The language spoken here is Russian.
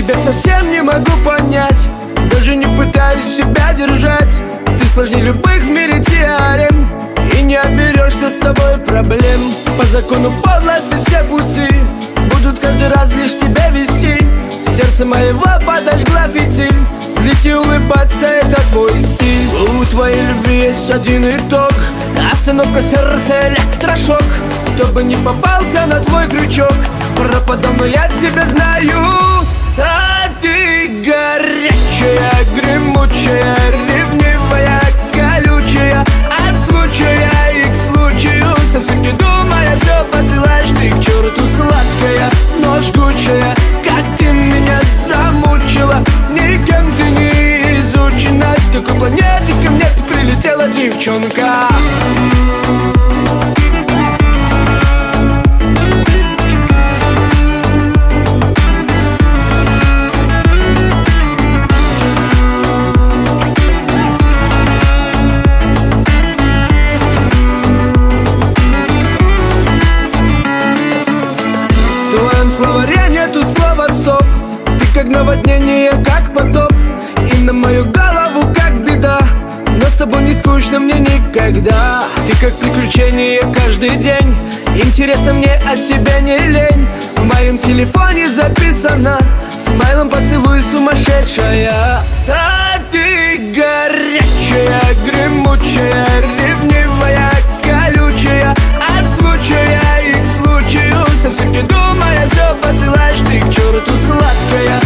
тебя совсем не могу понять. Даже не пытаюсь тебя держать. Ты сложнее любых в мире теорем, и не оберешься с тобой проблем. По закону подлости все пути будут каждый раз лишь тебя вести. Сердце моего подожгла фитиль. Злить и улыбаться — это твой стиль. У твоей любви есть один итог: остановка сердца, электрошок. Кто бы не попался на твой крючок, пропадал, но я тебя знаю. А ты горячая, гремучая, ревнивая, колючая. От случая и к случаю, совсем не думая, все посылаешь ты к черту. Сладкая, но жгучая, как ты меня замучила. Никем ты не изучена. С какой планеты ко мне ты прилетела, девчонка? В твоем словаре нету слова стоп. Ты как наводнение, как потоп, и на мою голову как беда. Но с тобой не скучно мне никогда. Ты как приключение каждый день. Интересно мне, о себе не лень. В моем телефоне записано: смайлом поцелуй, сумасшедшая. А ты горячая, гремучая, ревнивая, колючая. От случая и к случаю, совсем не думая, все посылаешь ты к черту. Сладкая,